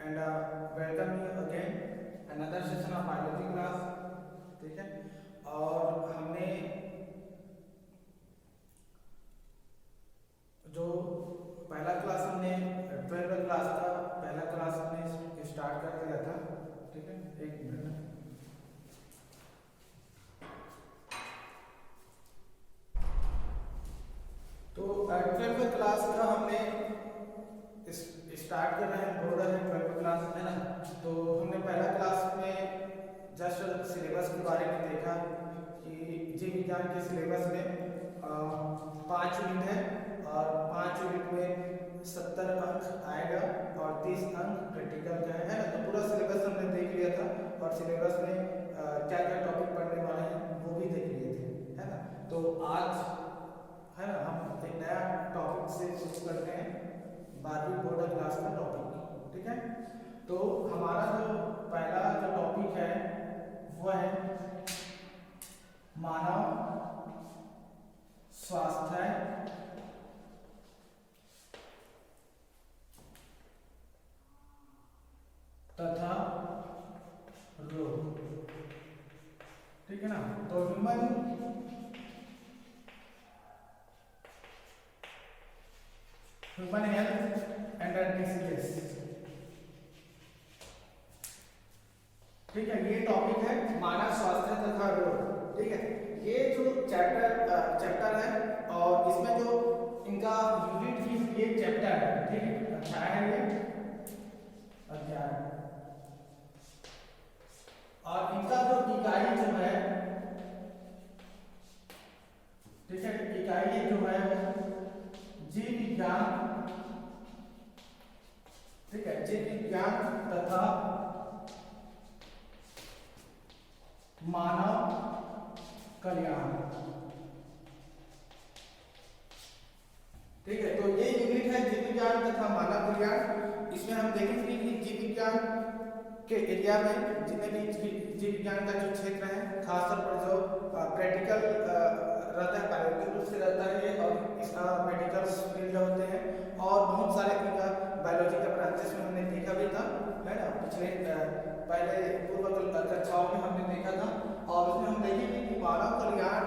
and welcome you again another session of biology class। ठीक है, और हमने जो पहला क्लास हमने 12th क्लास का पहला क्लास हमने स्टार्ट कर दिया था। ठीक है, एक मिनट। तो 12th क्लास का हमने स्टार्ट कर रहे हैं, बोल रहे हैं 12th क्लास है ना। तो हमने पहला क्लास में जस्ट सिलेबस के बारे में देखा कि जीव विज्ञान के सिलेबस में 5 यूनिट है और 5 यूनिट में 70 अंक आएगा और 30 अंक प्रैक्टिकल का है ना। तो पूरा सिलेबस हमने देख लिया था और सिलेबस में क्या क्या टॉपिक पढ़ने वाले हैं वो भी देख लिए थे, है ना। तो आज है ना हम एक नया टॉपिक से शुरू करते हैं, 12वीं बोर्ड क्लास का टॉपिक। ठीक है, तो हमारा जो पहला जो टॉपिक है वो है मानव स्वास्थ्य तथा रोग। ठीक है ना। तो ह्यूमन हेल्थ एंड डिसीजेस। ठीक है, ये टॉपिक है मानव स्वास्थ्य तथा रोग। ठीक है, ये जो चैप्टर है और इसमें जो इनका यूनिट भी ये चैप्टर है। ठीक है, अध्याय है ये अध्याय, और इनका जो इकाई जो है, ठीक है, इकाई जो है जीव विज्ञान। ठीक है, जीव विज्ञान तथा मानव कल्याण। ठीक है, तो ये यूनिट है जीव विज्ञान तथा मानव कल्याण। इसमें हम देखेंगे कि जीव विज्ञान के एरिया में जितने भी जीव विज्ञान का जो क्षेत्र है, खासतौर पर जो प्रैक्टिकल रहता है, बायोलॉजिकल रूप से रहता है ये, और इसका मेडिकल फील्ड होते हैं और बहुत सारे बायोलॉजी का ब्रांचेस में हमने देखा भी था, है ना। पिछले पहले पूर्व कक्षाओं में हमने देखा था। और उसमें हम देखेंगे कि मानव कल्याण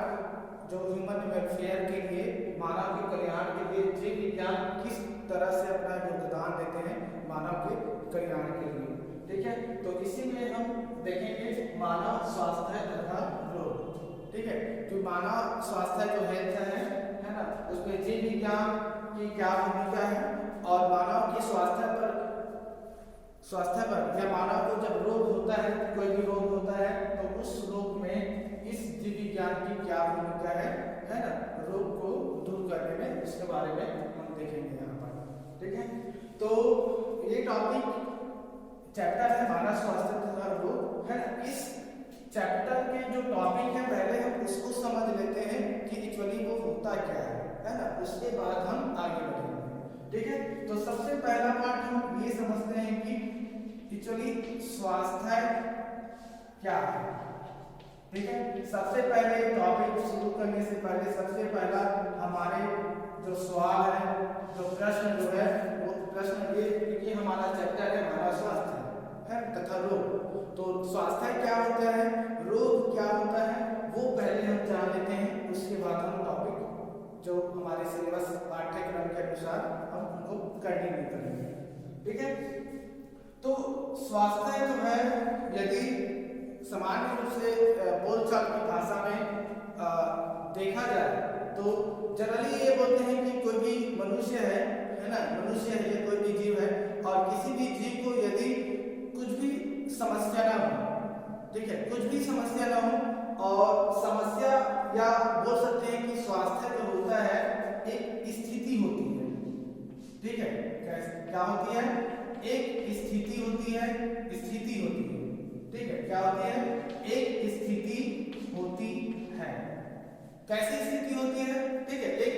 जो ह्यूमन वेलफेयर के लिए, मानव के कल्याण के लिए जीव विज्ञान किस तरह से अपना योगदान देते हैं मानव के कल्याण के लिए। ठीक है, तो इसी में हम देखेंगे मानव स्वास्थ्य तथा रोग। ठीक है, जो मानव स्वास्थ्य जो हेल्थ है ना, उसमें जीव विज्ञान की क्या भूमिका है और मानव की स्वास्थ्य पर या मानव को जब रोग होता है, कोई भी रोग होता है, तो उस रोग में इस जीव विज्ञान की क्या भूमिका है ना, रोग को दूर करने में, उसके बारे में हम देखेंगे यहाँ पर। ठीक है, तो ये टॉपिक चैप्टर है मानव स्वास्थ्य तथा रोग, है ना। इस चैप्टर के जो टॉपिक है पहले हम उसको समझ लेते हैं कि एक्चुअली वो होता क्या है ना, उसके बाद हम आगे बढ़ेंगे। ठीक है, तो सबसे पहला पार्ट हम ये समझते हैं कि एक्चुअली स्वास्थ्य क्या है। ठीक है, सबसे पहले टॉपिक शुरू करने से पहले सबसे पहला हमारे जो सवाल है, जो प्रश्न जो है, वो प्रश्न ये कि हमारा चैप्टर है मानव स्वास्थ्य है तथा रोग। तो स्वास्थ्य क्या होता है, रोग क्या होता है, वो पहले हम जान लेते हैं, उसके बाद हम टॉपिक जो हमारे सिलेबस पाठ्यक्रम के अनुसार हम उनको कंटिन्यू करेंगे। ठीक है, तो स्वास्थ्य जो है, यदि सामान्य रूप से बोलचाल की भाषा में देखा जाए तो जनरली ये बोलते हैं कि कोई भी मनुष्य है ना, मनुष्य है, कोई भी जीव है, और किसी भी जीव को यदि कुछ भी समस्या ना हो, ठीक है, कुछ भी समस्या ना हो, और समस्या या बोल सकते हैं कि स्वास्थ्य जो होता है एक स्थिति होती है। ठीक है, क्या होती है, एक स्थिति होती है, स्थिति होती है। ठीक है, क्या होती है, एक स्थिति होती है। कैसी स्थिति होती है, ठीक है, एक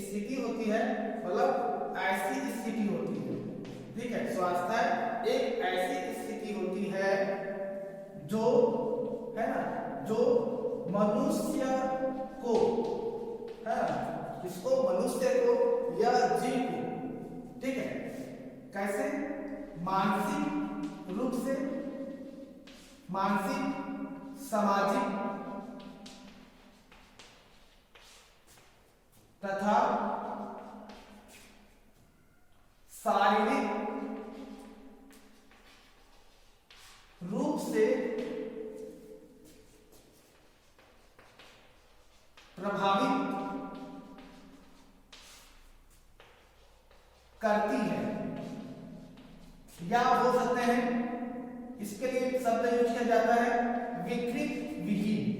स्थिति होती है, मतलब ऐसी स्थिति होती है। ठीक है, स्वास्थ्य एक ऐसी स्थिति होती है जो है ना, जो मनुष्य को, है ना, किसको, मनुष्य को या जीव को, ठीक है, कैसे, मानसिक रूप से, मानसिक, सामाजिक तथा शारीरिक रूप से प्रभावित करती है, या हो सकते हैं इसके लिए शब्द यूज किया जाता है विकृत विहीन।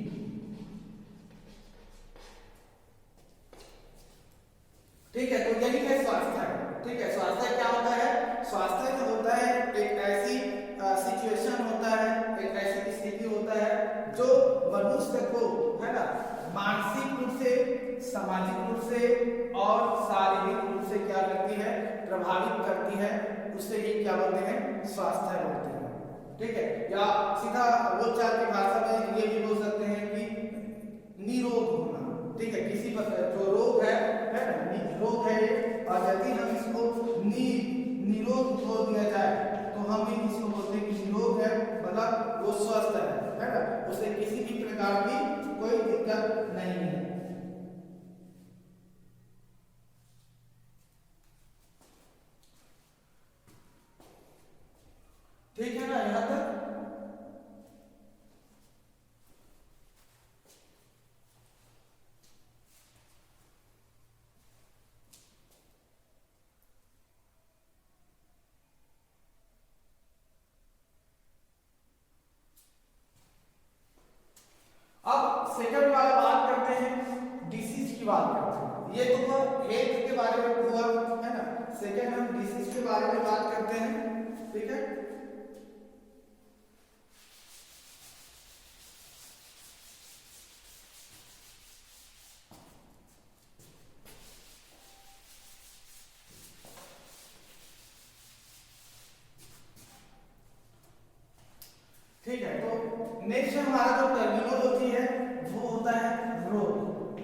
ठीक है, तो यही है स्वास्थ्य। ठीक है, स्वास्थ्य क्या होता है? स्वास्थ्य जो होता है एक ऐसी सिचुएशन होता है, एक ऐसी स्थिति होता है जो मनुष्य को, है ना, मानसिक रूप से, सामाजिक रूप से और शारीरिक रूप से क्या करती है? प्रभावित करती है। उससे ही क्या बोलते हैं? स्वास्थ्य बोलते हैं। ठीक है, या सीधा बोलचाल की भाषा में ये भी बोल सकते हैं कि निरोग होना। ठीक है, किसी जो रोग है ना, रोग है, और यदि हम इसको निरोग बोल दिया जाए तो हम भी इसको बोलते हैं कि निरोग है, मतलब वो स्वस्थ है ना, उसे किसी भी प्रकार की कोई दिक्कत नहीं है। ठीक है ना यहां तक? अब सेकंड वाला बात करते हैं, डिसीज की बात करते हैं। ये तो हेल्थ के बारे में हुआ, है ना। सेकंड हम डिसीज के बारे में बात करते हैं। ठीक है, ठीक है, तो नेक्स्ट हमारा जो टर्मिनोलॉजी है वो होता है रोग।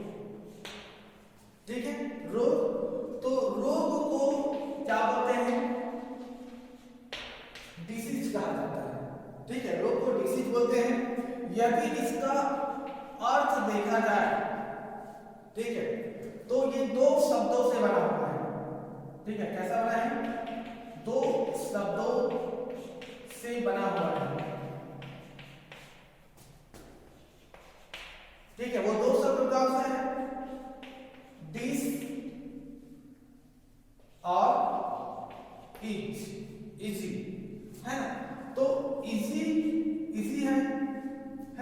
ठीक है, रोग, तो रोग को क्या बोलते हैं? डिसीज कहा जाता है। ठीक है, रोग को डिसीज बोलते हैं। यदि इसका अर्थ देखा जाए, ठीक है, तो ये दो शब्दों से बना हुआ है। ठीक है, कैसा बना है? दो शब्दों से बना हुआ है। ठीक है, वो दो शब्द कौन से हैं? डिस और इज, इजी, है ना। तो इजी, इजी है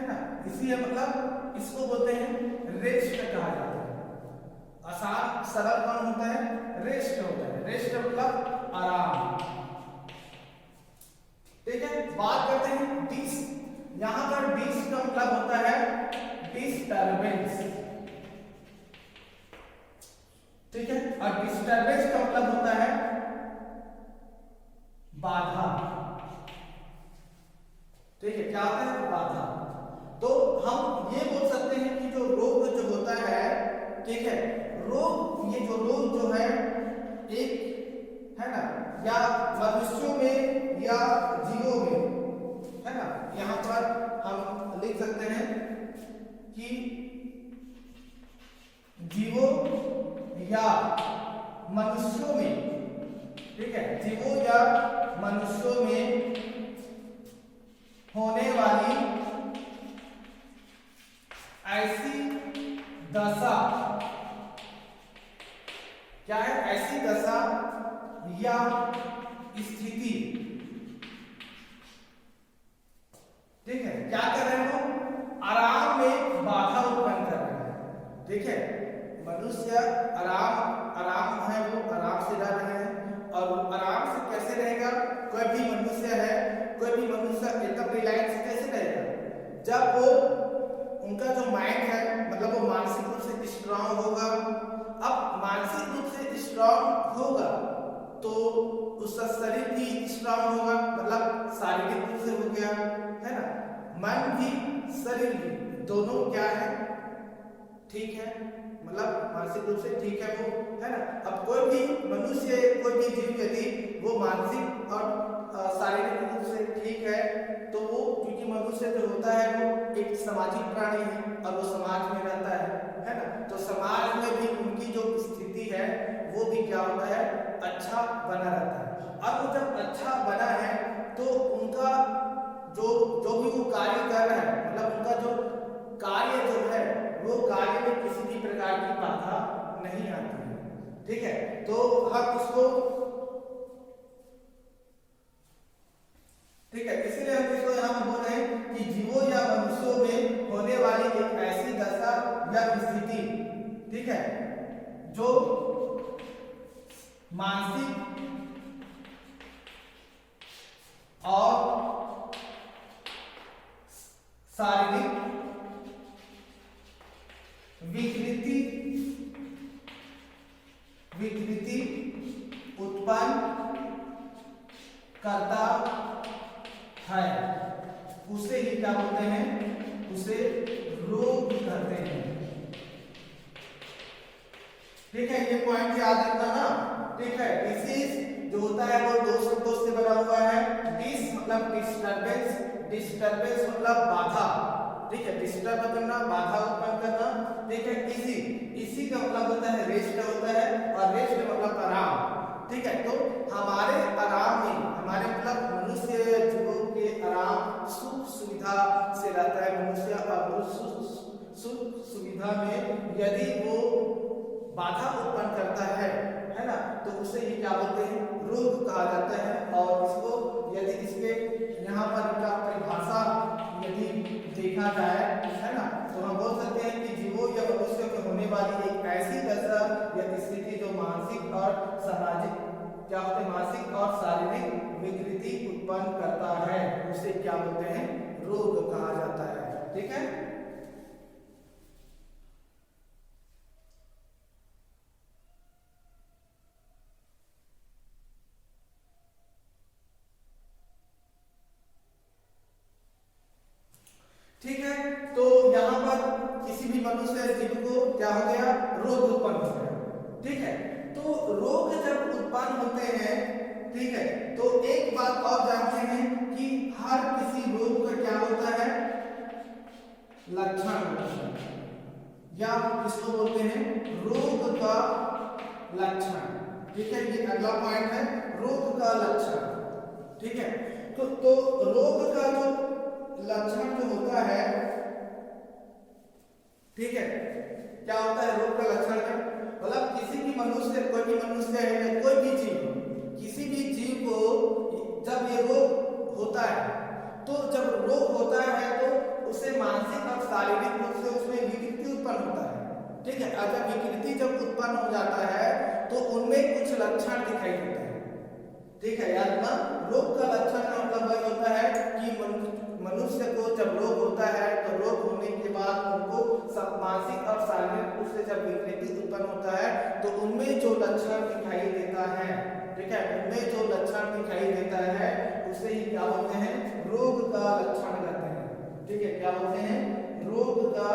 ना, इजी है, मतलब इसको बोलते हैं रेस्ट कहा जाता है। आसान सरल कौन होता है? रेस्ट होता है। रेस्ट मतलब आराम। ठीक है, बात करते हैं डिस। यहां पर डिस का मतलब होता है डिस्टर्बेंस। ठीक है, और डिस्टर्बेंस का मतलब होता है बाधा। ठीक है, क्या होता है? बाधा। तो हम ये बोल सकते हैं कि जो रोग जो होता है, ठीक है, रोग, ये जो रोग जो है एक, है ना, या मनुष्यों में या जीवों में, है ना। यहां पर हम लिख सकते हैं कि जीवों या मनुष्यों में, ठीक है, जीवों या मनुष्यों में होने वाली ऐसी दशा, क्या है? ऐसी दशा या स्थिति, ठीक है, क्या कर रहे हैं? वो आराम में बाधा उत्पन्न कर रहे हैं। ठीक है, मनुष्य आराम है, वो आराम से रह रहे हैं। और आराम से कैसे रहेगा? कोई भी मनुष्य है, कोई भी मनुष्य एकदम रिलैक्स कैसे रहेगा? जब वो, उनका जो माइंड है, मतलब वो मानसिक रूप से स्ट्रांग होगा। अब मानसिक रूप से स्ट्रांग होगा तो उसका शरीर भी स्ट्रांग होगा, मतलब शारीरिक रूप से हो गया, है ना। मन भी शरीर भी दोनों क्या है? ठीक है, मतलब मानसिक रूप से ठीक है वो, है ना। अब कोई भी मनुष्य, कोई भी जीव यदि वो मानसिक और शारीरिक रूप से ठीक है तो वो, क्योंकि मनुष्य जो होता है वो एक सामाजिक प्राणी है और वो समाज में रहता है ना। तो समाज में भी उनकी जो स्थिति है वो भी क्या होता है, अच्छा बना रहता है। अब वो जब अच्छा बना है तो उनका जो जो भी वो कार्य कर रहा है, मतलब उनका जो कार्य जो है वो कार्य में किसी भी प्रकार की बाधा नहीं आती है, ठीक है। तो हम इसको, ठीक है, इसलिए हम इसको यहाँ पर बोल रहे हैं कि जीवों या मनुष्यों में होने वाली एक ऐसी दशा या स्थिति, ठीक है, जो मानसिक और शारीरिक विकृति उत्पन्न करता है, उसे ही क्या बोलते हैं, उसे रोग कहते हैं, ठीक है। ये पॉइंट याद रखना ना, ठीक है। डिसीज जो होता है वो दो शब्दों से बना हुआ है। डिस मतलब डिस्टरबेंस, डिस्टरबेंस मतलब बाधा, ठीक है, डिस्टर्ब करना, बाधा उत्पन्न करना, ठीक है। इसी का मतलब होता है रेस्ट होता है, और रेस्ट मतलब आराम, ठीक है। तो हमारे आराम में, हमारे मतलब मनुष्य जीवों के आराम सुख सुविधा से रहता है मनुष्य, और सुख सुविधा में यदि वो बाधा उत्पन्न करता है ना, तो उसे ही क्या बोलते हैं, रोग कहा जाता है। और इसको यदि इसके यहाँ पर इनका परिभाषा यदि देखा जाए, है ना, तो हम बोल सकते हैं कि जीवों या मनुष्य में होने वाली एक ऐसी दशा या स्थिति जो मानसिक और सामाजिक क्या होते हैं, मानसिक और शारीरिक विकृति उत्पन्न करता है, उसे क्या बोलते हैं, रोग कहा जाता है, ठीक है। ठीक है, तो यहाँ पर किसी भी मनुष्य जीव को क्या हो गया, रोग उत्पन्न हो गया, ठीक है। तो रोग जब उत्पन्न होते हैं, ठीक है, तो एक बात और जानते हैं कि हर किसी रोग का क्या होता है, लक्षण होता है, या किसको बोलते हैं, रोग का लक्षण, ठीक है। ये अगला पॉइंट है, रोग का लक्षण, ठीक है। तो रोग का जो लक्षण जो होता है, ठीक है, क्या होता है रोग का लक्षण का, मतलब किसी भी मनुष्य, कोई भी मनुष्य है या कोई भी जीव, किसी भी जीव को जब ये रोग होता है, तो जब रोग होता है तो उसे मानसिक और शारीरिक रूप से उसमें विकृति उत्पन्न होता है, ठीक है। और जब विकृति जब उत्पन्न हो जाता है तो उनमें कुछ लक्षण दिखाई देते हैं, ठीक है। याद रखना, रोग का लक्षण का मतलब वही होता है कि मनुष्य को जब रोग होता है तो रोग होने के बाद उनको मानसिक और शारीरिक रूप से जब विकृति उत्पन्न होता है तो उनमें जो लक्षण दिखाई देता है, ठीक है, उनमें जो लक्षण दिखाई देता है उसे ही क्या बोलते हैं, रोग का लक्षण कहते हैं, ठीक है। क्या बोलते हैं, रोग का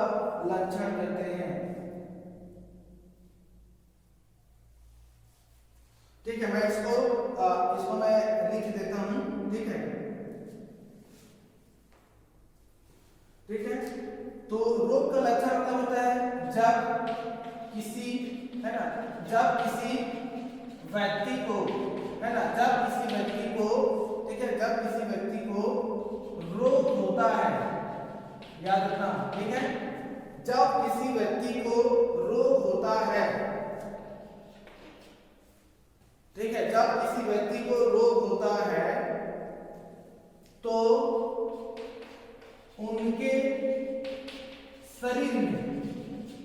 लक्षण कहते हैं, ठीक है। मैं इसको मैं लिख देता हूं, ठीक है, ठीक है। तो रोग का लक्षण मतलब होता है जब किसी, है ना, जब किसी व्यक्ति को, है ना, जब किसी व्यक्ति को, ठीक है, जब किसी व्यक्ति को रोग होता है, याद रखना, ठीक है, जब किसी व्यक्ति को रोग होता है, ठीक है, जब किसी व्यक्ति को रोग होता है तो उनके शरीर में,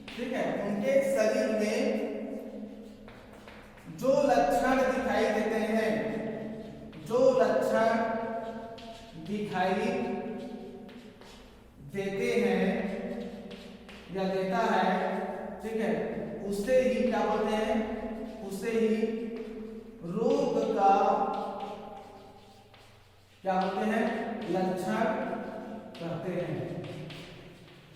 ठीक है, उनके शरीर में जो लक्षण दिखाई देते हैं, जो लक्षण दिखाई देते हैं या देता है, ठीक है, उसे ही क्या बोलते हैं, उसे ही रोग का क्या बोलते हैं, लक्षण कहते हैं,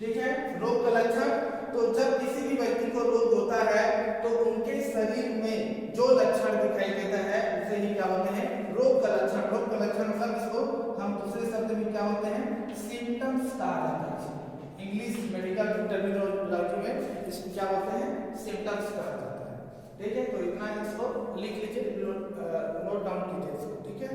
ठीक है। रोग का लक्षण तो जब किसी भी व्यक्ति को रोग होता है तो उनके शरीर में जो लक्षण दिखाई देता है उसे ही क्या बोलते हैं, रोग का लक्षण। रोग का लक्षण मतलब इसको हम दूसरे शब्द में क्या बोलते हैं, सिम्टम्स कहा जाता है। इंग्लिश मेडिकल टर्मिनोलॉजी में इसको क्या बोलते हैं, सिम्टम्स कहा जाता है। ठीक है, तो इतना इसको लिख लीजिए, नोट डाउन कीजिए इसको। ठीक है,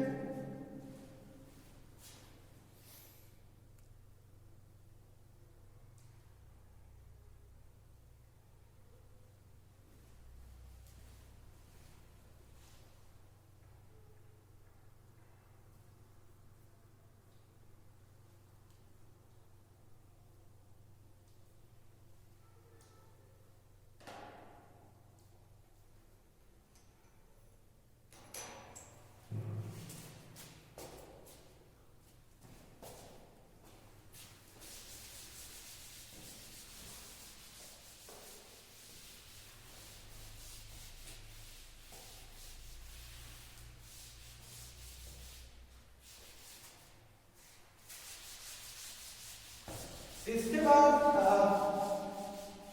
इसके बाद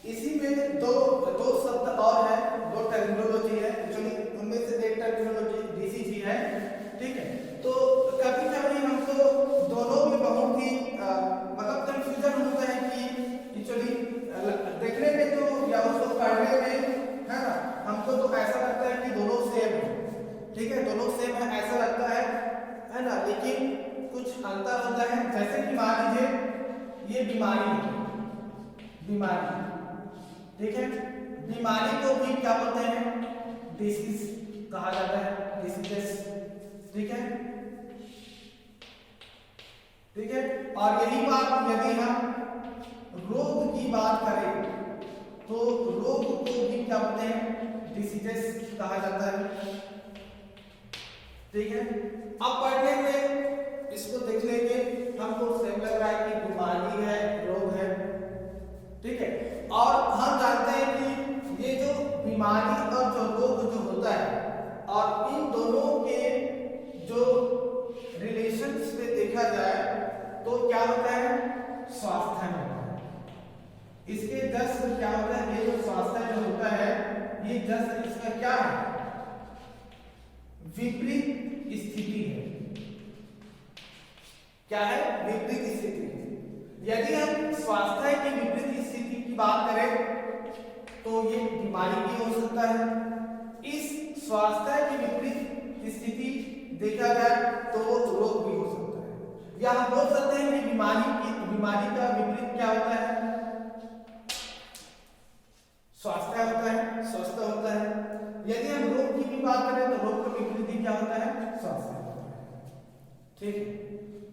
इसी में दो शब्द और है, दो टर्मिनोलॉजी है। एक्चुअली उनमें से एक टर्मिनोलॉजी डीसीजी है। ठीक है, तो कभी कभी हमको दोनों में बहुत ही मतलब कंफ्यूजन होता है कि एक्चुअली देखने में तो या उसको पढ़ने में है ना, हमको तो ऐसा लगता है कि दोनों सेम है। ठीक है, दोनों सेम है ऐसा लगता है ना, लेकिन कुछ अंतर होता है। जैसे कि मान लीजिए ये बीमारी है, बीमारी, ठीक है, बीमारी को भी क्या बोलते हैं, डिसीज कहा जाता है, डिसीजेस। ठीक है, ठीक है, और यही बात यदि हम रोग की बात करें तो रोग को भी क्या बोलते हैं, डिसीजेस कहा जाता है। ठीक है, अब पढ़ने में इसको देख लेंगे, हमको सेम लग रहा है कि बीमारी है, रोग है। ठीक है, और हम जानते हैं कि ये जो बीमारी और जो रोग जो होता है और इन दोनों के जो रिलेशंस में देखा जाए तो क्या होता है, स्वास्थ्य में होता है। इसके जस्ट क्या होता है, ये जो स्वास्थ्य जो होता है ये जस्ट इसका क्या है, विपरीत स्थिति है। क्या है, विपरीत स्थिति। यदि हम स्वास्थ्य की विपरीत स्थिति की बात करें तो ये बीमारी भी हो सकता है। इस स्वास्थ्य की विपरीत स्थिति देखा जाए तो रोग भी हो सकता है। या हम बोल सकते हैं कि बीमारी का विपरीत क्या होता है, स्वास्थ्य होता है, स्वस्थ होता है। यदि हम रोग की भी बात करें तो रोग का विपरीत क्या होता है, स्वास्थ्य होता है। ठीक है,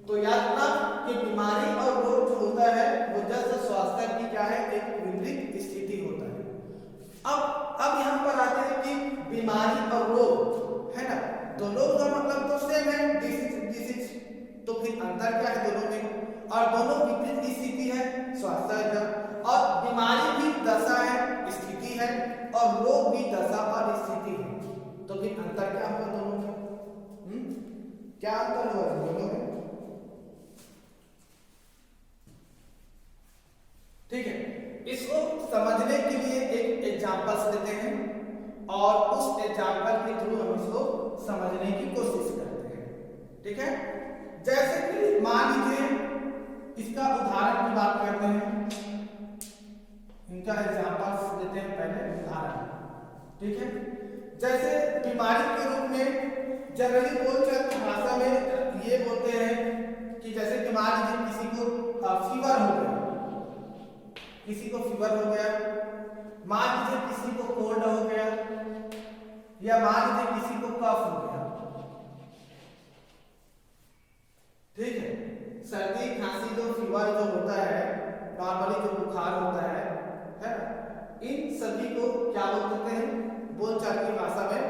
तो याद रखना कि बीमारी और रोग जो होता है वो जस्ट स्वास्थ्य की क्या है, एक विपरीत स्थिति होता है। अब यहाँ पर आते हैं कि बीमारी और रोग है ना, दोनों का मतलब तो सेम है, डिसीज। तो फिर अंतर क्या है दोनों में, और दोनों विपरीत स्थिति है, स्वास्थ्य का। और बीमारी भी दशा है, स्थिति है, और रोग भी दशा और स्थिति है। तो फिर अंतर क्या होगा दोनों में, क्या अंतर होगा दोनों में। ठीक है, इसको समझने के लिए एक एग्जांपल्स देते हैं और उस एग्जांपल के थ्रू हम इसको समझने की कोशिश करते हैं। ठीक है, जैसे कि मान लीजिए इसका उदाहरण की बात करते हैं, इनका एग्जांपल्स देते हैं पहले उदाहरण। ठीक है, जैसे बीमारी के रूप में जनरली बोलचाल की भाषा में ये बोलते हैं कि जैसे कि मान लीजिए किसी को फीवर हो गया, किसी को फीवर हो गया, मान लीजिए किसी को कोल्ड हो गया, या मान लीजिए किसी को कफ हो गया। ठीक है, सर्दी खांसी जो फीवर जो होता है, नॉर्मली जो बुखार होता है ना, इन सभी को क्या बोलते हैं, बोलचाल की भाषा में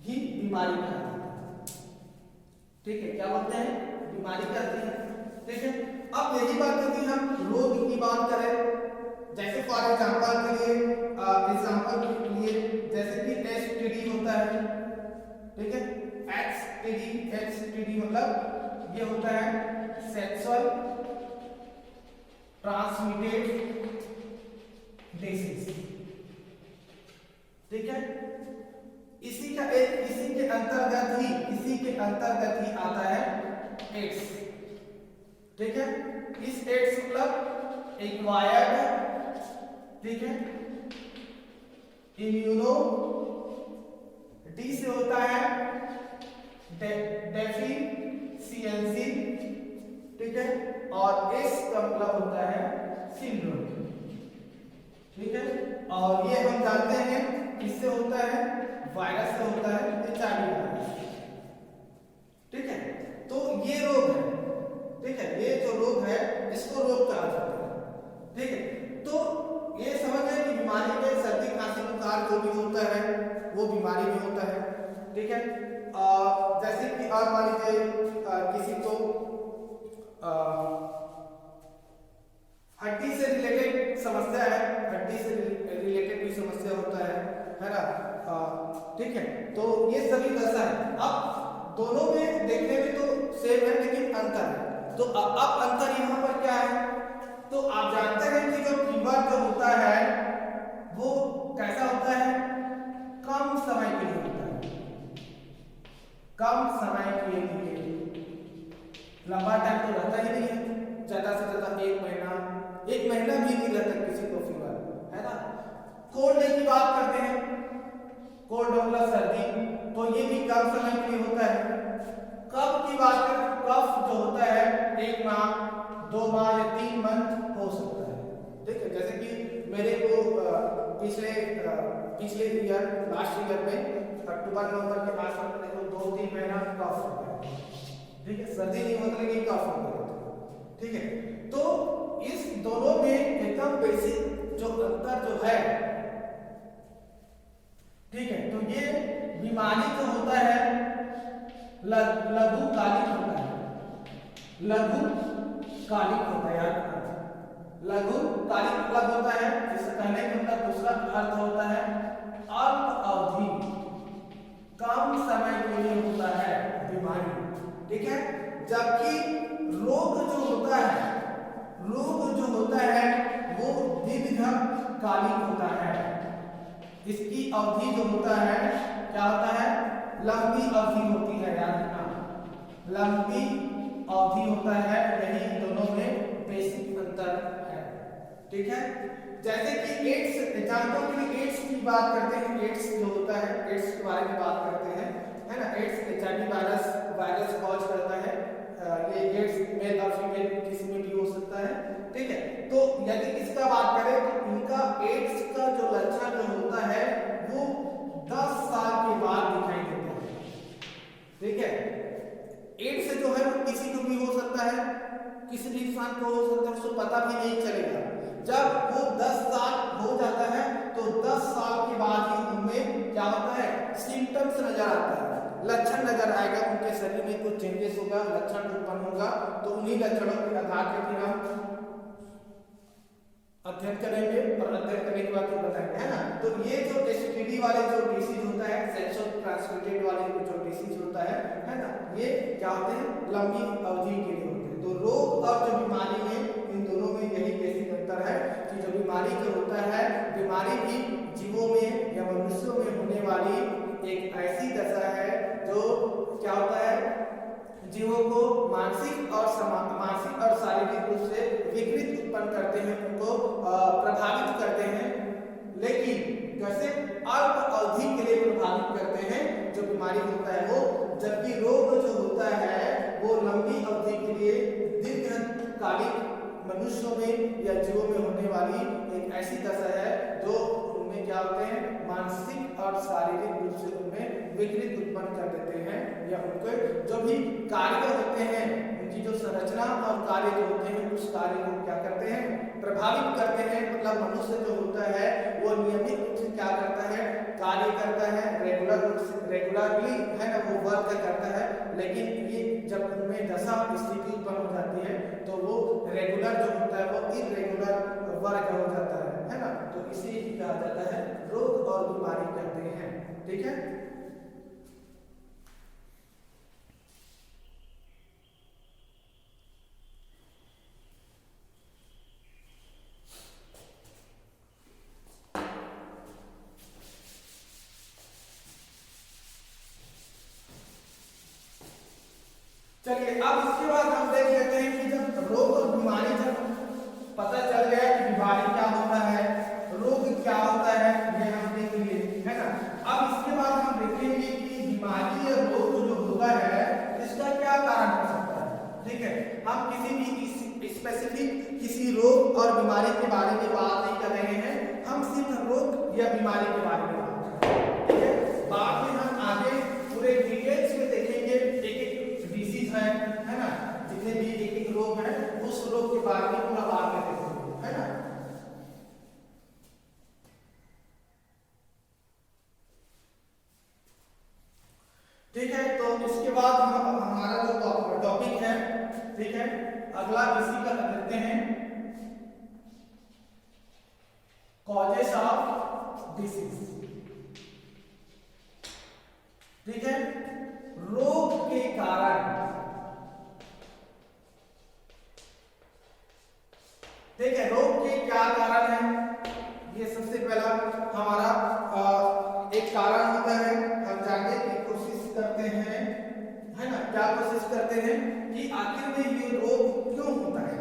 ही बीमारी कहते हैं। ठीक है, क्या बोलते हैं, बीमारी कहते हैं। ठीक है, अब यही बात यदि हम रोग की बात करें, जैसे फॉर एग्जांपल के लिए जैसे कि एसटीडी होता है। ठीक है, एसटीडी मतलब ये होता है सेक्सुअल ट्रांसमिटेड डिसीज। ठीक है, इसी के अंतर्गत ही आता है एड्स। ठीक है, इस एड्स मतलब एक्वायर्ड है, ठीक है, इम्यूनो, डी से होता है डेफिशिएंसी, ठीक है, और एस का मतलब होता है सिंड्रोम। ठीक है, और ये हम जानते हैं किससे होता है, वायरस से होता है, HIV वायरस। ठीक है, तो ये रोग है, ठीक है, ये जो रोग है इसको रोग कहा जाता है। ठीक है, तो ये समझ गए कि बीमारी में सर्दी खांसी बुखार जो भी होता है वो बीमारी में होता है। ठीक है, जैसे कि और मान लीजिए किसी को हड्डी से रिलेटेड समस्या है, हड्डी से रिलेटेड भी समस्या होता है ना। ठीक है, तो ये सभी दशा है। अब दोनों में देखने में तो सेम है लेकिन अंतर है। तो अब अंतर यहाँ पर क्या है, तो आप जानते हैं कि जो फीवर जो होता है वो कैसा होता है, कम समय के लिए होता है, कम समय के लिए, लंबा टाइम तो रहता ही नहीं है, ज्यादा से ज्यादा एक महीना भी नहीं रहता किसी को फीवर, है ना। कोल्ड की बात करते हैं, कोल्ड मतलब सर्दी, तो ये भी कम समय के लिए होता है। कफ की बात करें, कफ जो होता है 1 माह 2 माह या 3 मंथ हो सकता है। ठीक है, जैसे कि मेरे को पिछले ईयर लास्ट ईयर में अक्टूबर नवंबर के आसपास मेरे को 2-3 महीना कफ हो गया। ठीक है, सर्दी नहीं होता लेकिन कफ हो गया। ठीक है, तो इस दोनों में एकदम बेसिक जो अंतर जो है, ठीक है, तो ये बीमारी जो होता है लघुकालिक होता है, लघुकालिक होता है, याद लघुकालिक मतलब होता है, जिससे कहने का मतलब दूसरा अर्थ होता है अल्प अवधि, कम समय के लिए होता है बीमारी। ठीक है, जबकि रोग जो होता है वो दीर्घकालिक होता है। इसकी अवधि जो होता है क्या होता है, लंबी अवधि होती है, याद रखना लंबी अवधि होता है। यही दोनों में बेसिक अंतर है। ठीक है, जैसे कि एड्स, एग्जाम्पल के लिए एड्स की बात करते हैं, एड्स जो होता है एड्स के बारे में बात करते हैं, है ना। एड्स HIV वायरस कॉज करता है। ये एड्स मेल और फीमेल किसी में भी हो सकता है। ठीक है, तो यदि इसका बात करें तो इनका एड्स का जो लक्षण जो होता है वो 10 साल के बाद दिखाई देता है। ठीक है, एड्स जो है वो किसी को भी हो सकता है, किसी भी इंसान को हो सकता है, उसको पता भी नहीं चलेगा। जब वो 10 साल हो जाता है तो 10 साल के बाद ही उनमें क्या होता है, सिम्टम्स नजर आता है, लक्षण नजर आएगा, उनके शरीर में कुछ चेंजेस होगा, लक्षण उत्पन्न होगा। तो उन्हीं लक्षणों के आधार पर फिर हम अध्ययन करेंगे और अध्ययन करने के बाद बताएंगे, है ना। तो ये जो एसटीडी वाले जो डिसीज होता है, सेक्सुअल ट्रांसमिटेड वाले जो डिसीज होता है ना, ये क्या होते हैं, लंबी अवधि के लिए होते हैं। तो रोग और जो बीमारी है इन दोनों में यही बेसिक अंतर है कि जो बीमारी जो होता है, बीमारी भी जीवों में या मनुष्यों में होने वाली एक ऐसी दशा है जो क्या होता है, जीवों को मानसिक और शारीरिक रूप से विकृत उत्पन्न करते हैं, उनको प्रभावित करते हैं, लेकिन कैसे अल्प अवधि के लिए प्रभावित करते हैं जो बीमारी होता है वो। जबकि रोग जो होता है वो लंबी अवधि के लिए दीर्घकालिक मनुष्यों में या जीवों में होने वाली एक ऐसी दशा है जो उनमें क्या होते हैं, मानसिक और शारीरिक रूप से उनमें विकृत उत्पन्न कर देते हैं, या उनके जो भी कार्य होते हैं, उनकी जो संरचना और कार्य जो होते हैं उस कार्य को क्या करते हैं, प्रभावित करते हैं। मतलब मनुष्य जो होता है वो नियमित रूप से क्या करता है, कार्य करता है, रेगुलरली, है ना, वो वर्क करता है। लेकिन ये जब उनमें दशा स्थिति उत्पन्न हो जाती है तो वो रेगुलर जो होता है वो इरेगुलर वर्क हो जाता है ना। तो इसे कहा जाता है रोग और बीमारी कहते हैं। ठीक है, चलिए अब इसके बाद हम देख लेते हैं कि जब रोग और बीमारी, जब पता चल गया कि बीमारी क्या होता है, रोग क्या होता है, ये हम देख लिए, है ना। अब इसके बाद हम देखेंगे कि बीमारी या रोग जो होता है इसका क्या कारण हो सकता है। ठीक है, हम किसी भी स्पेसिफिक किसी रोग और बीमारी के बारे में बात नहीं कर रहे हैं, हम सिर्फ रोग या बीमारी के बारे में बात कर रहे हैं। ठीक है, बाद में हम आगे पूरे डिटेल्स में देखेंगे, एक एक डिसीज है ना, जितने भी एक एक रोग है उस रोग के बारे में पूरा बाद में देखेंगे, है ना। ठीक है, तो इसके बाद हम हमारा जो टॉपिक है, ठीक है, अगला इसी का करते हैं कॉजेस ऑफ डिसीज। ठीक है, रोग के कारण। ठीक है, रोग के क्या कारण है, ये सबसे पहला हमारा एक कारण होता है। हम जानने की कोशिश करते हैं, है ना, क्या कोशिश करते हैं कि आखिर में ये रोग क्यों होता है।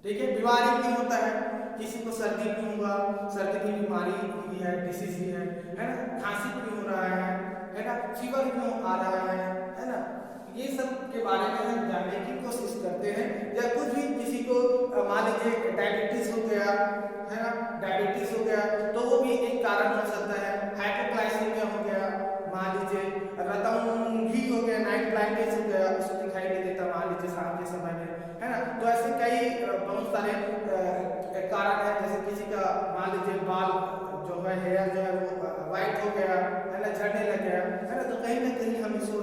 ठीक है, बीमारी क्यों होता है, किसी को सर्दी क्यों हुआ, सर्दी की बीमारी भी है, डिसीज भी है ना, खांसी क्यों हो रहा है ना, फीवर क्यों आ रहा है ना, ये सब के बारे में हम जानने की कोशिश करते हैं। या कुछ भी किसी को मान लीजिए डायबिटीज हो गया, है ना, डायबिटीज हो गया तो वो भी एक कारण हो सकता है। हाइपोग्लाइसीमिया हो गया, मान लीजिए रतौंधी हो गया, नाइट ब्लाइंडनेस हो गया, उसको दिखाई नहीं देता मान लीजिए शाम के समय में, है ना। तो ऐसे कई बहुत सारे कारण है। जैसे किसी का मान लीजिए बाल जो है, हेयर जो है वो व्हाइट हो गया, है ना, झड़ने लग गया, है ना, तो कहीं ना कहीं हम इसको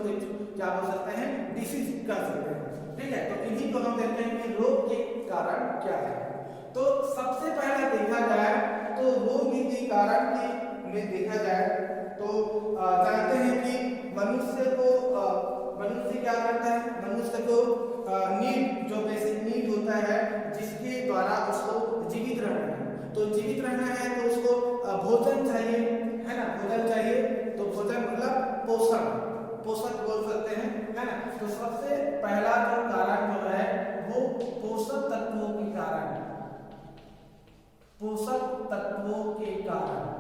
क्या बोल सकते हैं, डिसीज कर सकते हैं। ठीक है, तो इन्हीं को हम देखते हैं कि रोग के कारण क्या है। तो सबसे पहले देखा जाए तो रोग के कारण की में देखा जाए तो जानते हैं कि मनुष्य क्या करता है, मनुष्य को नीड, जो बेसिक नीड होता है जिसके द्वारा उसको जीवित रहना है, तो जीवित रहना है तो उसको भोजन चाहिए, है ना, भोजन चाहिए। तो भोजन मतलब पोषण, पोषक बोल सकते हैं, है ना। तो सबसे पहला जो कारण जो है वो पोषक तत्वों के कारण, पोषक तत्वों के कारण।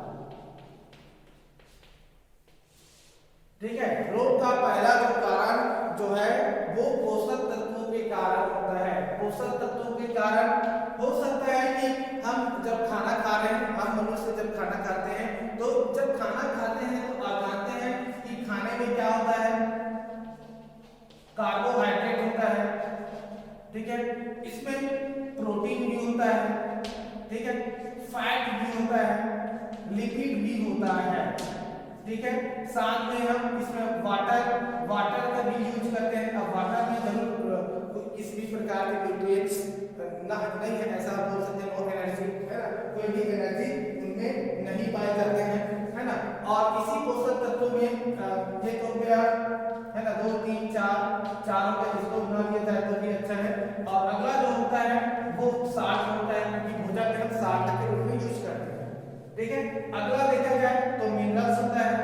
ठीक है, रोग का पहला जो कारण जो है वो पोषक तत्वों के कारण होता है। पोषक तत्वों के कारण हो सकता है कि हम जब खाना खा रहे हैं, हम मनुष्य जब खाना खाते हैं तो जब खाना खाते हैं तो आप जानते हैं कि खाने में क्या होता है, कार्बोहाइड्रेट होता है। ठीक है, इसमें प्रोटीन भी होता है, ठीक है, फैट भी होता है, लिपिड भी होता है। ठीक है, साथ में हम इसमें वाटर का भी यूज करते हैं। अब वाटर में जरूर किसी भी प्रकार के न्यूट्रिएंट्स नहीं है, ऐसा बोल सकते हैं, और एनर्जी, है ना, कोई भी एनर्जी उनमें नहीं पाए जाते हैं, है ना। और इसी पोषक तत्वों में ये तो गया, है ना, 2 3 4 चारों का इसको न लिया जाए तो भी अच्छा है। और अगला जो होता है वो साल्ट होता है, क्योंकि भोजन में हम साल्ट के रूप में यूज करते हैं। ठीक है, अगला देखा जाए तो मिनरल्स होता है,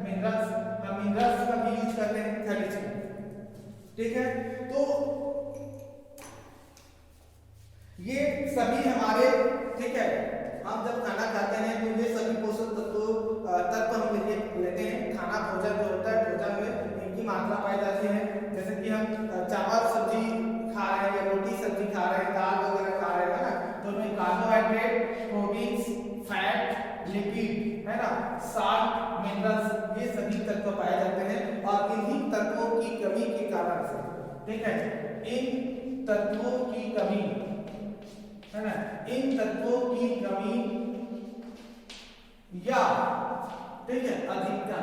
मिनरल्स, हम मिनरल्स का भी यूज करते हैं खनिज में। ठीक है, तो ये सभी हमारे, ठीक है, हम जब खाना खाते हैं तो ये सभी पोषक तत्व हम लेते हैं। खाना भोजन जो होता है, भोजन में इनकी मात्रा पाई जाती है। जैसे कि हम चावल सब्जी खा रहे हैं या रोटी सब्जी खा रहे हैं, दाल वगैरह खा रहे हैं, है ना, तो उनमें कार्बोहाइड्रेट, प्रोटीन्स, फैट, लिपिड, है ना, साल्ट, मिनरल्स, ये सभी तत्व पाए जाते हैं। और इन्हीं तत्वों की कमी के कारण से, ठीक है, इन तत्वों की कमी, है ना, इन तत्वों की कमी या, ठीक है, अधिकता,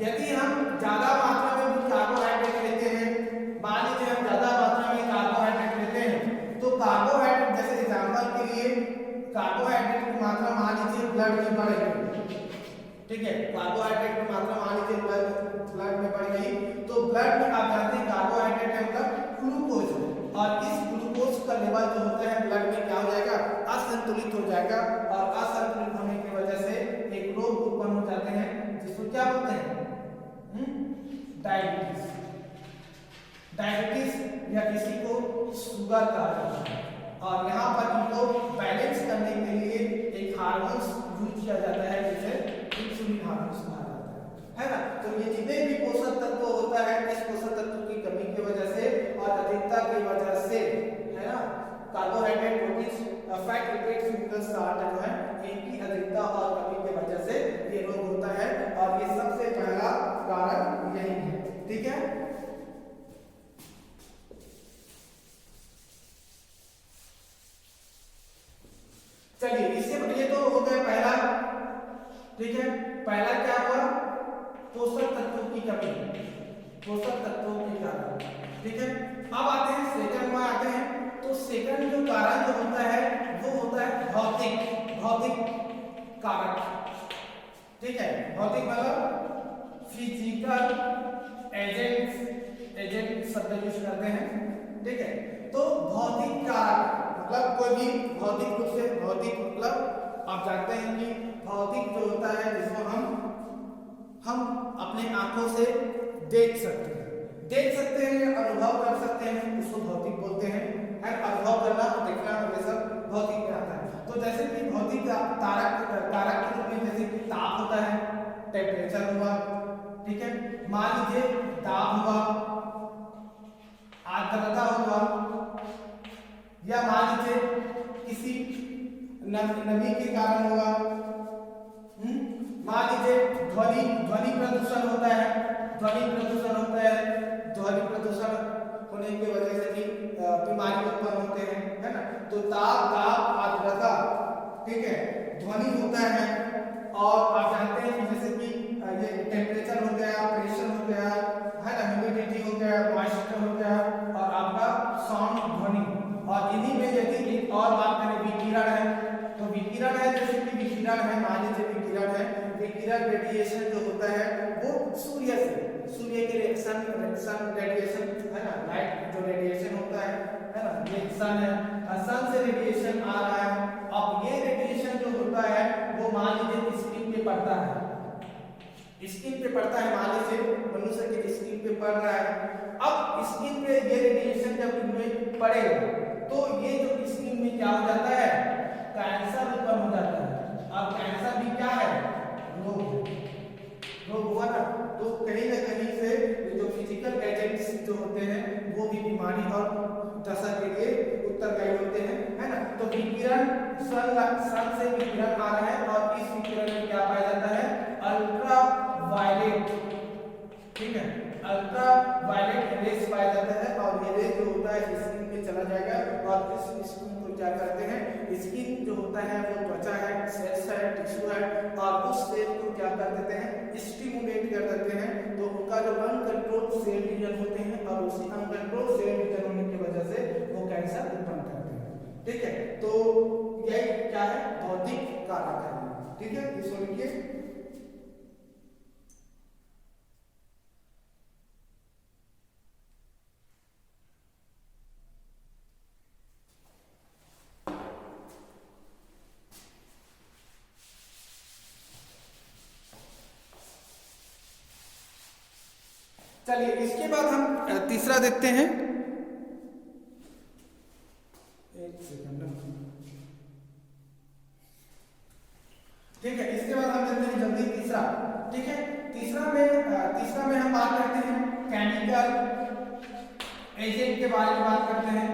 यदि हम ज्यादा मात्रा में भी कार्बोहाइड्रेट लेते हैं, मान लीजिए हम ज्यादा मात्रा में कार्बोहाइड्रेट लेते हैं तो कार्बोहाइड्रेट, जैसे एग्जांपल के लिए कार्बोहाइड्रेट की मात्रा मान लीजिए ब्लड में बढ़ गई, ठीक है, कार्बोहाइड्रेट की मात्रा मान लीजिए ब्लड में बढ़ गई, तो ब्लड में आप जानते हैं कार्बोहाइड्रेट का मतलब ग्लूकोज, और इस ग्लूकोज का लेवल जो होता है ब्लड में क्या हो जाएगा, असंतुलित हो जाएगा। और असंतुलित होने की वजह से एक रोग उत्पन्न हो जाते हैं जिसको क्या बोलते हैं, डायबिटीज। डायबिटीज या किसी को शुगर कहा जाता है। और यहाँ पर इनको बैलेंस करने के लिए एक हार्मोन्स यूज किया जाता है जिसे इंसुलिन हार्मोन्स कहा जाता है ना। तो ये जितने भी पोषक तत्व होता है इस पोषक तत्व की कमी की वजह से और अधिकता की वजह से, है ना, carbohydrate, protein, fat, lipids, minerals, starch जो है इनकी अधिकता और कमी की वजह से ये रोग होता है और ये सबसे पहला कारण यही है। ठीक है, चलिए इससे ये तो हो गया पहला। ठीक है, पहला क्या हुआ, पोषक तत्वों की कमी, पोषक तत्वों के कारण। ठीक है, अब आते हैं सेकंड में आते हैं। तो सेकंड जो कारण जो होता है वो होता है भौतिक कारक। ठीक है, भौतिक मतलब फिजिकल एजेंट शब्द यूज करते हैं। ठीक है, तो भौतिक कारक मतलब कोई भी भौतिक रूप से, भौतिक मतलब आप जानते हैं कि भौतिक जो होता है जिसको हम अपने आंखों से देख सकते हैं या अनुभव कर सकते हैं, उसको भौतिक बोलते हैं। अनुभव करना और देखना ये सब भौतिक में आता है। तो जैसे कि भौतिक कारक के रूप में जैसे कि ताप होता है, टेम्परेचर हुआ। ठीक है, मान लीजिए दाब हुआ, आर्द्रता हुआ, या मान लीजिए किसी नमी के कारण हुआ। मान लीजिए ध्वनि प्रदूषण होता है, ध्वनि प्रदूषण होने की वजह से भी बीमारी उत्पन्न होते हैं, है ना। तो ताप, आर्द्रता, ठीक है, ध्वनि होता है। और आप जानते हैं कि जैसे कि ये टेम्परेचर हो गया, प्रेशर हो गया, है ना, ह्यूमिडिटी हो गया, मॉइस्चर हो गया और आपका साउंड, ध्वनि। और इन्हीं में यदि एक और बात करें विकिरण है, तो विकिरण है, जैसे कि विकिरण है, मान लीजिए विकिरण है, विकिरण रेडिएशन जो होता है वो सूर्य के रिएक्शन रेडिएशन, है ना, लाइट जो रेडिएशन होता है ना, ये सन है, सन से रेडिएशन आ रहा है। अब ये रेडिएशन जो होता है वो मान लीजिए स्किन पे पड़ता है, मान लीजिए मनुष्य के स्किन पे पड़ रहा है। अब स्किन पे ये रेडिएशन जब इनमें पड़ेगा तो ये जो स्किन में क्या हो जाता है, कैंसर उत्पन्न हो जाता है। अब कैंसर भी क्या है, रोग हुआ ना। तो कहीं ना कहीं से जो फिजिकल एजेंट्स जो होते हैं वो भी बीमारी और दशा के लिए उत्तरदायी होते हैं, है ना। तो विकिरण सन से विकिरण आ रहा है और इस विकिरण में क्या पाया जाता है, अल्ट्रा वायलेट। ठीक है, अल्ट्रा वायलेट रेस पाया जाता है और ये रेस जो होता है स्किन पे चला जाएगा और इस स्किन को क्या करते हैं, स्किन जो होता है वो त्वचा है, सेल्स है, टिश्यू है और उस सेल को क्या कर देते हैं, स्टिमुलेट कर देते हैं। तो उनका जो अनकंट्रोल सेल डिवीजन होते हैं और उसी अनकंट्रोल सेल डिवीजन होने की वजह से वो कैंसर उत्पन्न करते हैं। ठीक है, तो यही क्या है, भौतिक कारक है। ठीक है, इसको लिखिए। चलिए इसके बाद हम तीसरा देखते हैं। एक सेकंड, ठीक है, इसके बाद हम देखते हैं जल्दी तीसरा। ठीक है, तीसरा में हम बात करते हैं केमिकल एजेंट के बारे में बात करते हैं।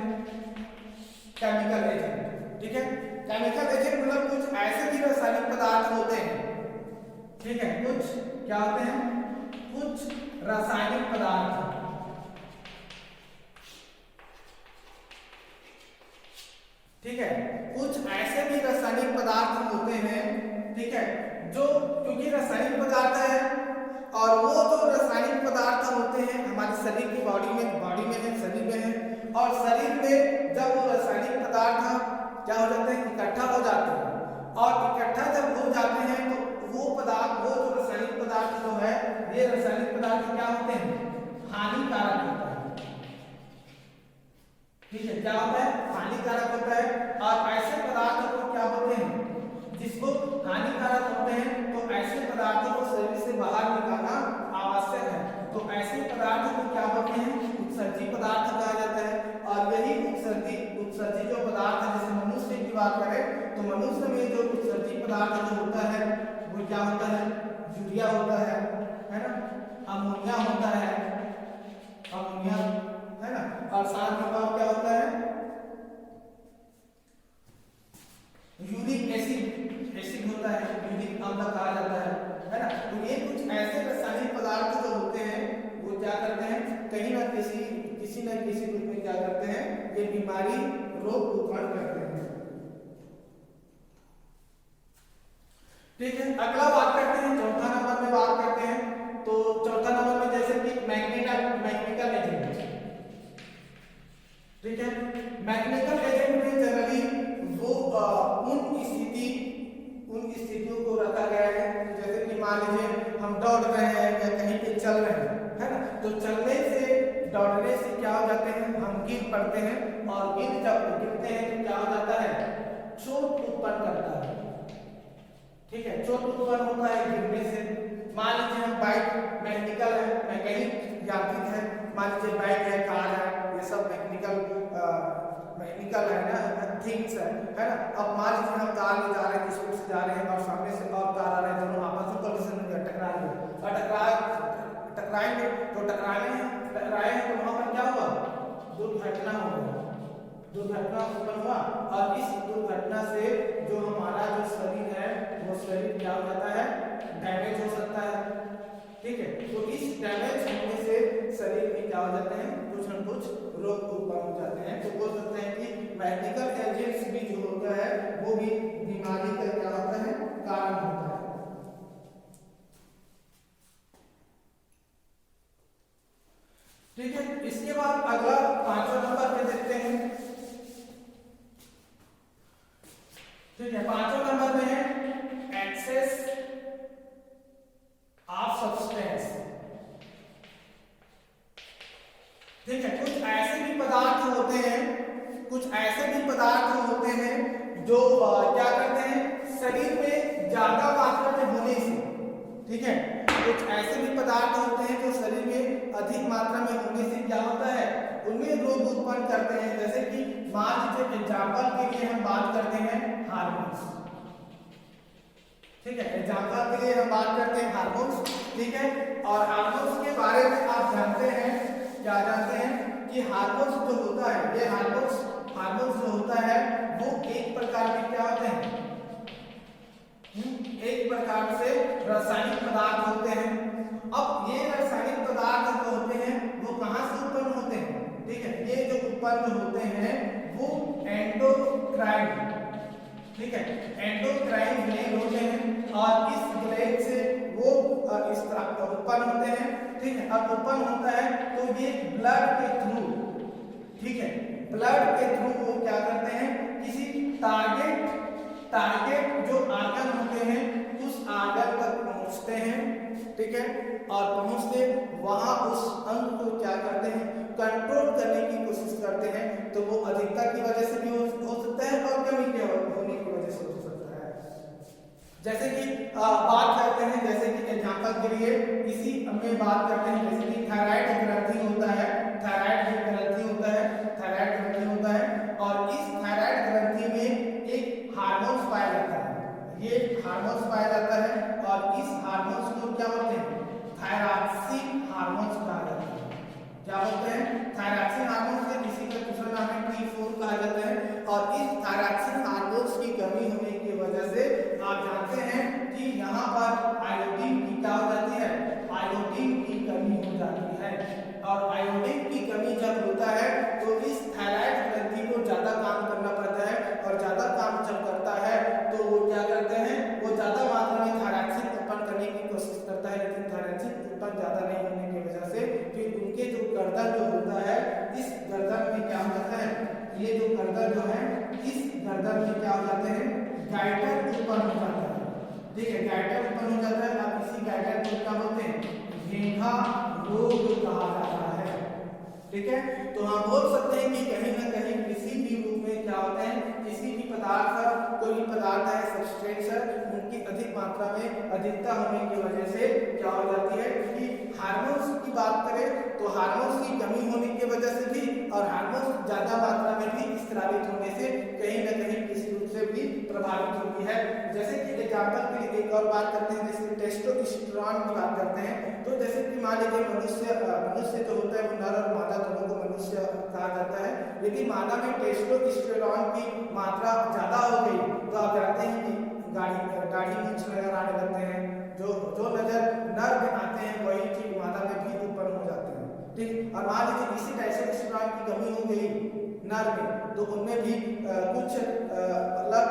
केमिकल एजेंट, ठीक है, केमिकल एजेंट मतलब कुछ ऐसे भी रासायनिक पदार्थ होते हैं। ठीक है, कुछ क्या होते हैं, कुछ रासायनिक पदार्थ, ठीक है, कुछ ऐसे भी रासायनिक पदार्थ होते हैं। ठीक है, जो क्योंकि रासायनिक पदार्थ है और वो जो रासायनिक पदार्थ होते हैं हमारे शरीर की बॉडी में है, शरीर में है। और शरीर में जब वो रासायनिक पदार्थ क्या हो जाते हैं, इकट्ठा हो जाते हैं और इकट्ठा जब हो जाते हैं तो वो जो रासायनिक पदार्थ जो है, ये रासायनिक पदार्थ क्या होते हैं, हानिकारक होता है। ठीक है, क्या होता है, हानिकारक होता है। और ऐसे पदार्थ को क्या होते हैं, जिसको हानिकारक होते हैं, तो ऐसे पदार्थों को शरीर से बाहर निकालना आवश्यक है। तो ऐसे पदार्थ को क्या होते हैं, उत्सर्जी पदार्थ उत्सर्जी जो पदार्थ है, जैसे मनुष्य की बात करें तो मनुष्य में जो उत्सर्जी पदार्थ जो होता है वो क्या होता है, यूरिया होता है ना, अमोनिया होता है, अमोनिया है ना, और साथ में और क्या होता है, यूरिक एसिड होता है, यूरिक अम्ल कहा जाता है ना। तो ये कुछ ऐसे रासायनिक पदार्थ जो होते हैं वो क्या करते हैं, कहीं ना किसी न किसी रूप में क्या करते हैं, ये बीमारी रोग उत्पन्न करते हैं। ठीक है, अगला बात करते हैं, चौथा नंबर में बात करते हैं। तो चौथा नंबर में जैसे कि मैकेनिकल एजेंट, ठीक है, मैकेनिकल एजेंट में जनरली वो उन स्थितियों को रखा गया है, जैसे कि मान लीजिए हम दौड़ रहे हैं या कहीं पे चल रहे हैं, है ना, तो चलने से दौड़ने से क्या हो जाते हैं, हम गिर पड़ते हैं, और जब गिरते हैं तो क्या हो जाता है, चोट उत्पन्न करता है। ठीक है, चोट उत्पन्न होता है गिरने से। मान लीजिए हम बाइक मैकेनिक यांत्रिक है, मान लीजिए बाइक है, कार है, ये सब मैकेनिकल है ना, थिंग्स है ना। अब मान लीजिए हम कार में जा रहे हैं, स्पीड से जा रहे हैं और सामने से और कार आ रहे हैं, दोनों आपस में कोलिजन में टकराएंगे और टकराएंगे तो टकराए हैं तो वहां पर क्या हुआ, दुर्घटना हो गई, दुर्घटना उत्पन्न हुआ, और इस दुर्घटना से जो हमारा जो शरीर है वो शरीर क्या हो जाता है, डैमेज हो सकता है। ठीक है, तो इस डैमेज होने से शरीर में क्या हो जाते हैं, कुछ न कुछ रोग उत्पन्न हो जाते हैं। तो बोल सकते हैं कि मैकेनिकल एजेंट्स भी जो होता है वो भी बीमारी का क्या होता है, कारण होता है। ठीक है, इसके बाद अगला पांचवा नंबर पे देखते हैं। ठीक है, पांचवा नंबर में है एक्सेस ऑफ सब्सटेंस। ठीक है, कुछ ऐसे भी पदार्थ होते हैं जो क्या करते हैं, शरीर में ज्यादा मात्रा में होने से, ठीक है, कुछ ऐसे भी पदार्थ होते हैं जो शरीर में अधिक मात्रा में होने से क्या होता है, उनमें रोग उत्पन्न करते हैं। जैसे कि मान लीजिए एग्जाम्पल के लिए हम बात करते हैं हार्मोन्स। ठीक है, एग्जाम्पल के लिए हम बात करते हैं हार्मोन्स। ठीक है, और हार्मोन्स के बारे में आप जानते हैं, क्या जानते हैं कि हार्मोन्स जो होता है, ये हार्मोन्स जो होता है वो एक प्रकार के क्या होते हैं, एक प्रकार से रासायनिक पदार्थ होते हैं। अब ये रासायनिक पदार्थ जो होते हैं वो कहां से उत्पन्न होते हैं, ठीक है, ये जो उत्पन्न होते हैं वो एंडोक्राइन, ठीक है, एंडोक्राइन ग्लैंड होते हैं, और इस ग्लैंड से वो इस तरह उत्पन्न होते हैं। ठीक है, अब उत्पन्न होता है तो ये ब्लड के थ्रू, ठीक है, ब्लड के थ्रू वो क्या करते हैं, किसी टारगेट जो आर्गन होते हैं उस आर्गन तक पहुंचते हैं। ठीक है, और पहुंचते वहां उस अंग को क्या करते हैं, कंट्रोल करने की कोशिश करते हैं। तो वो अधिकता की वजह से भी हो सकता है और कमी के होने की वजह से हो सकता है। जैसे कि बात करते हैं, जैसे कि एग्जांपल के लिए इसी में बात करते हैं, जैसे कि थायराइड ग्रंथि होता है, थायराइड ग्रंथि होता है, थायराइड ग्रंथि होता है, और इस थायराइड ग्रंथि में एक हार्मोन्स पाया जाता है, ये हार्मोन्स पाया जाता है, और इस हार्मोन्स को क्या बोलते हैं, थायरॉक्सिन हार्मोन्स कहा जाता है। क्या बोलते हैं, थायरॉक्सिन हार्मोन्स का किसी का दूसरा नाम है T4 कहा जाता है। और इस थायरॉक्सिन हार्मोन्स की कमी होने की वजह से आप जानते हैं कि यहाँ पर आयोडीन की क्या हो जाती है, आयोडीन की कमी हो जाती है, और आयोडीन की कमी जब होता है तो इस थायराइड ग्रंथि को ज्यादा काम करना पड़ता है, और ज्यादा काम जब करता है तो वो क्या करते हैं, वो ज्यादा मात्रा में थायरॉक्सिन उत्पन्न करने की कोशिश करता है, लेकिन थायरॉक्सिन उत्पन्न ज्यादा नहीं होने की वजह से फिर उनके जो गर्दन जो होता है, इस गर्दन में क्या हो जाता है, ये जो गर्दन जो है, इस गर्दन में क्या हो जाते हैं, गाइटर उत्पन्न हो जाता है। ठीक है, गाइटर उत्पन्न हो जाता है। अब इसी गाइटर को क्या बोलते हैं, घेंघा रोग कहा जाता है। ठीक है, तो हम बोल सकते हैं कि कहीं ना कहीं किसी भी रूप में क्या होते हैं, किसी भी पदार्थ, कोई भी पदार्थ है, सब्सटेंस है, उनकी अधिक मात्रा में अधिकता होने की वजह से क्या हो जाती है कि हार्मोन्स की बात करें तो हार्मोन्स की कमी होने की वजह से भी, और हार्मोन्स ज्यादा मात्रा में भी जैसे कि एग्जाम्पल के लिए एक और बात करते हैं, जैसे टेस्टोस्टेरोन की बात करते हैं। तो जैसे कि मान लीजिए मनुष्य जो होता है वो नर और मादा दोनों को मनुष्य कहा जाता है। यदि मादा में टेस्टोस्टेरोन की मात्रा ज्यादा हो गई तो आप जानते हैं कि दाढ़ी मूंछ नजर आने लगते हैं। जो नजर नर में आते हैं वही चीज मादा में भी उत्पन्न हो जाते हैं, ठीक। और मान लीजिए इसी टेस्टोस्टेरोन की कमी हो गई नर में तो उनमें भी कुछ मतलब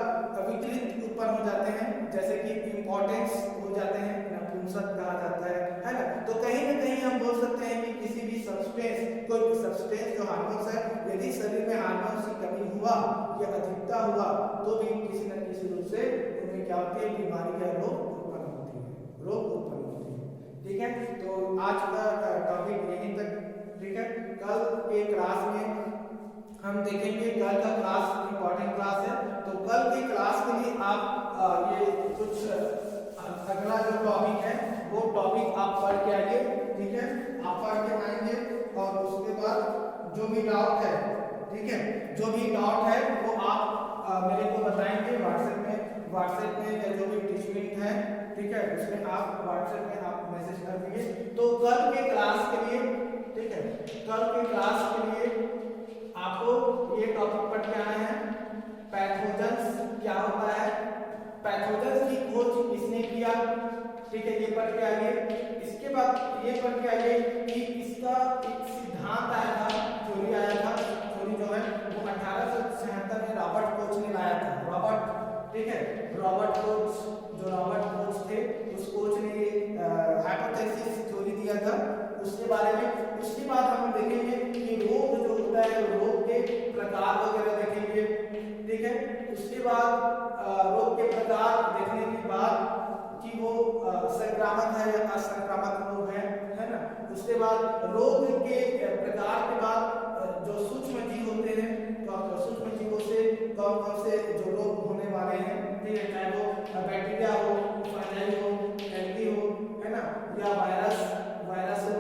विकृत उत्पन्न हो जाते हैं, जैसे कि इम्पोर्टेंस हो जाते हैं, नपुंसक कहा जाता है ना। तो कहीं ना कहीं हम बोल सकते हैं कि किसी भी सब्सटेंस, कोई सब्सटेंस जो हार्मोन्स है, यदि शरीर में हार्मोन्स की कमी हुआ या अधिकता हुआ तो भी किसी न किसी रूप से उनमें क्या होती है, बीमारी या रोग उत्पन्न होती है, रोग उत्पन्न होती है, ठीक है। तो आज का टॉपिक यहीं तक, ठीक है। कल के क्लास में हम देखेंगे, कल का क्लास इंपॉर्टेंट क्लास है, तो कल की क्लास के लिए आप ये कुछ अगला जो टॉपिक है वो टॉपिक आप पढ़ के आइए, ठीक है। आप पढ़ के आएंगे और उसके बाद जो भी डाउट है, ठीक है, जो भी डाउट है वो आप मेरे को बताएंगे व्हाट्सएप में या जो भी टीचमेंट है, ठीक है, उसमें आप व्हाट्सएप में आप मैसेज कर दीजिए। तो कल के क्लास के लिए, ठीक है, कल के क्लास के लिए आपको ये टॉपिक पढ़ के आना है, पैथोजेंस क्या होता है, पैथोजेंस की खोज किसने किया, ठीक है, ये पढ़ के आइए। इसके बाद ये पढ़ के आइए कि इसका एक सिद्धांत आया था, थ्योरी आया था, थ्योरी जो है वो 1876 में रॉबर्ट कोच ने लाया था, रॉबर्ट, ठीक है, रॉबर्ट कोच, जो रॉबर्ट कोच थे उस कोच ने हाइपोथेसिस थ्योरी दिया था उसके बारे में। उसके बाद हम देखेंगे कि रोग जो होता है, रोग के प्रकार वगैरह देखेंगे, ठीक है। उसके बाद रोग के प्रकार देखने के बाद कि वो संक्रामक है या असंक्रामक रोग है ना। उसके बाद रोग के प्रकार के बाद जो सूक्ष्म जीव होते हैं, तो सूक्ष्म जीवों से कौन कौन से जो रोग होने वाले हैं, ठीक है, चाहे वो बैक्टीरिया हो, फंजाई हो, एल्गी हो, है ना, या वायरस हो,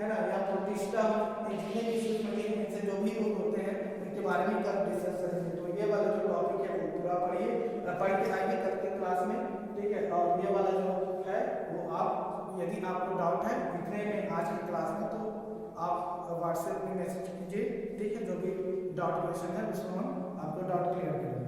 है ना, या प्रोटिस्टा हो, जितने भी सूक्ष्म जीव इनसे जो भी रोग होते हैं उनके बारे में कल डिस्कस करेंगे। तो ये वाला जो टॉपिक है वो पूरा पढ़िए, पढ़ के आइए कल के क्लास में, ठीक है। और ये वाला जो है वो आप, यदि आपको डाउट है इतने में आज की क्लास में, तो आप व्हाट्सएप में मैसेज कीजिए, ठीक है, जो भी डाउट क्वेश्चन है उसको हम आपको डाउट क्लियर करेंगे।